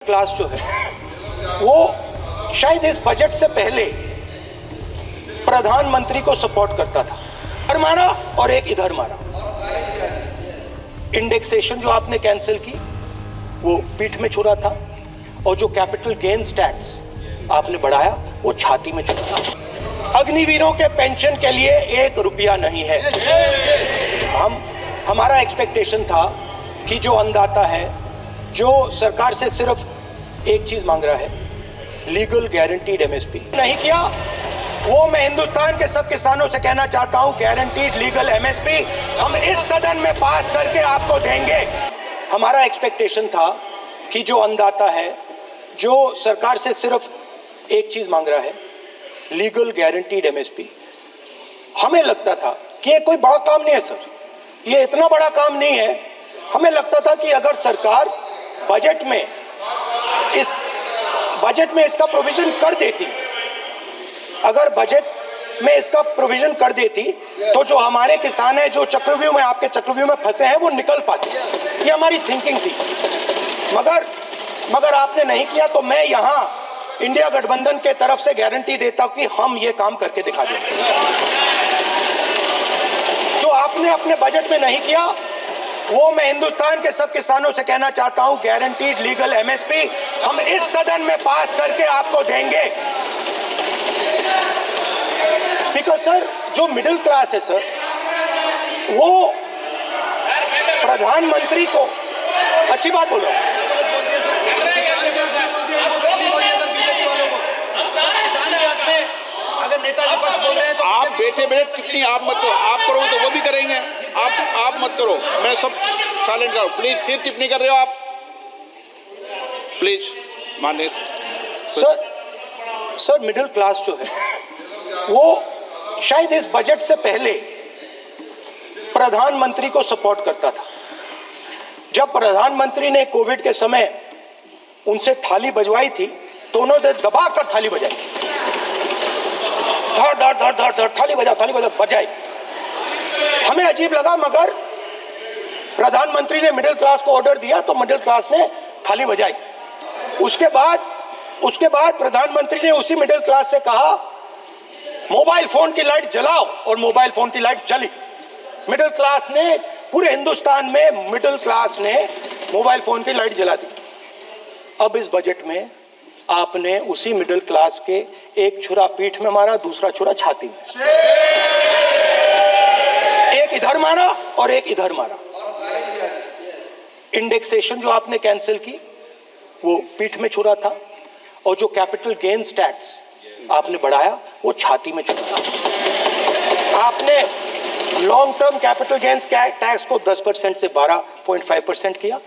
Class जो है वो शायद इस बजट से पहले प्रधानमंत्री को सपोर्ट करता था। इधर मारा और एक इधर मारा। इंडेक्सेशन जो आपने कैंसिल की वो पीठ में छुरा था, और जो कैपिटल गेन्स टैक्स आपने बढ़ाया वो छाती में छुरा। अग्निवीरों के पेंशन के लिए 1 रुपया नहीं है। हमारा एक्सपेक्टेशन था कि जो अन्नदाता है, जो सरकार से सिर्फ एक चीज मांग रहा है, लीगल गारंटीड एमएसपी नहीं किया। वो मैं हिंदुस्तान के सब किसानों से कहना चाहता हूं, गारंटीड लीगल एमएसपी हम इस सदन में पास करके आपको देंगे। हमारा एक्सपेक्टेशन था कि जो अन्नदाता है, जो सरकार से सिर्फ एक चीज मांग रहा है, लीगल गारंटीड एमएसपी। हमें लगता था कि ये कोई बड़ा काम नहीं है सर, ये इतना बड़ा काम नहीं है। हमें लगता था कि अगर सरकार बजट में इसका प्रोविजन कर देती, अगर बजट में इसका प्रोविजन कर देती तो जो हमारे किसान हैं, जो चक्रव्यूह में, आपके चक्रव्यूह में फंसे हैं, वो निकल पाते। ये हमारी थिंकिंग थी, मगर आपने नहीं किया। तो मैं यहां इंडिया गठबंधन के तरफ से गारंटी देता हूं कि हम ये काम करके दिखा देंगे। जो आपने अपने बजट में नहीं किया वो मैं हिंदुस्तान के सब किसानों से कहना चाहता हूं, गारंटीड लीगल एमएसपी हम इस सदन में पास करके आपको देंगे। स्पीकर सर, जो मिडिल क्लास है सर, वो प्रधानमंत्री को अच्छी बात बोलो। अगर नेता विपक्ष बोल रहे हैं तो आप बैठे टिप्पणी आप मत करो। आप करोगे तो वो भी करेंगे। आप मत करो, मैं सब साइलेंट करो प्लीज। फिर टिप्पणी कर रहे हो आप, प्लीज माननीय सर मिडिल क्लास जो है वो शायद इस बजट से पहले प्रधानमंत्री को सपोर्ट करता था। जब प्रधानमंत्री ने कोविड के समय उनसे थाली बजवाई थी तो उन्होंने दबाकर थाली बजाई, धड़ धड़ धड़ धड़ धड़ थाली बजाई। हमें अजीब लगा, मगर प्रधानमंत्री ने मिडिल क्लास को ऑर्डर दिया तो मिडिल क्लास ने थाली बजाई। उसके बाद प्रधानमंत्री ने उसी मिडिल क्लास से कहा, मोबाइल फोन की लाइट जलाओ, और मोबाइल फोन की लाइट जली। मिडिल क्लास ने, पूरे हिंदुस्तान में मिडिल क्लास ने मोबाइल फोन की लाइट जला दी। अब इस बजट में आपने उसी मिडिल क्लास के एक छुरा पीठ में मारा, दूसरा छुरा छाती में। एक इधर मारा और एक इधर मारा। इंडेक्सेशन जो आपने कैंसिल की वो पीठ में छुरा था, और जो कैपिटल गेन्स टैक्स आपने बढ़ाया वो छाती में छुरा। आपने long term capital gains tax को 10% से 12.5% किया,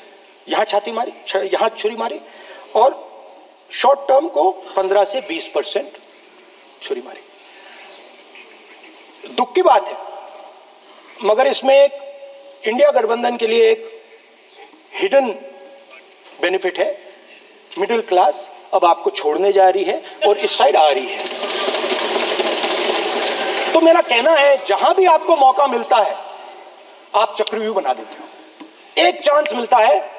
यहां छाती मारी, यहां छुरी मारी, और शॉर्ट टर्म को 15 से 20% छुरी मारी। दुख की बात है, मगर इसमें एक इंडिया गठबंधन के लिए एक हिडन बेनिफिट है। मिडिल क्लास अब आपको छोड़ने जा रही है और इस साइड आ रही है। तो मेरा कहना है, जहां भी आपको मौका मिलता है आप चक्रव्यूह बना देते हो। एक चांस मिलता है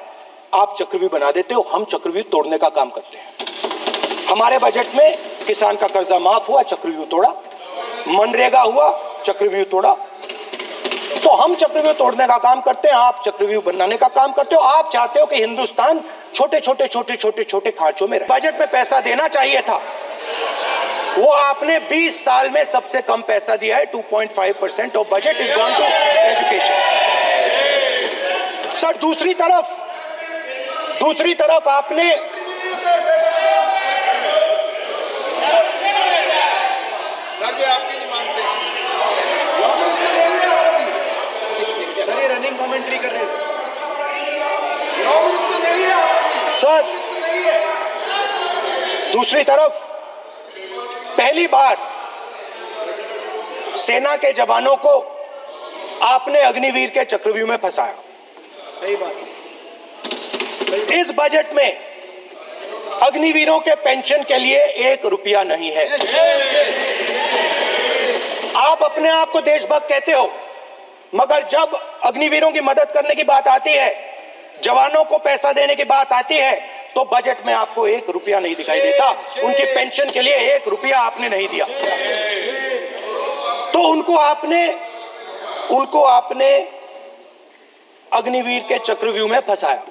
आप चक्रव्यूह बना देते हो। हम चक्रव्यूह तोड़ने का काम करते हैं। हमारे बजट में किसान का कर्जा माफ हुआ, चक्रव्यूह तोड़ा। मनरेगा हुआ, चक्रव्यूह तोड़ा। तो हम चक्रव्यूह तोड़ने का काम करते हैं, आप चक्रव्यूह बनाने का काम करते हो। आप चाहते हो कि हिंदुस्तान छोटे छोटे खांचों में रहे। बजट में पैसा देना चाहिए था, वो आपने 20 साल में सबसे कम पैसा दिया है। 2.5% of budget is gone to education. Sir, दूसरी तरफ आपने आपकी नहीं मानते सर, ये रनिंग कमेंट्री कर रहे हैं सर। दूसरी तरफ पहली बार सेना के जवानों को आपने अग्निवीर के चक्रव्यूह में फंसाया। सही बात। इस बजट में अग्निवीरों के पेंशन के लिए 1 रुपया नहीं है। आप अपने आप को देशभक्त कहते हो, मगर जब अग्निवीरों की मदद करने की बात आती है, जवानों को पैसा देने की बात आती है, तो बजट में आपको 1 रुपया नहीं दिखाई देता। उनकी पेंशन के लिए 1 रुपया आपने नहीं दिया, तो उनको आपने अग्निवीर के चक्रव्यूह में फंसाया।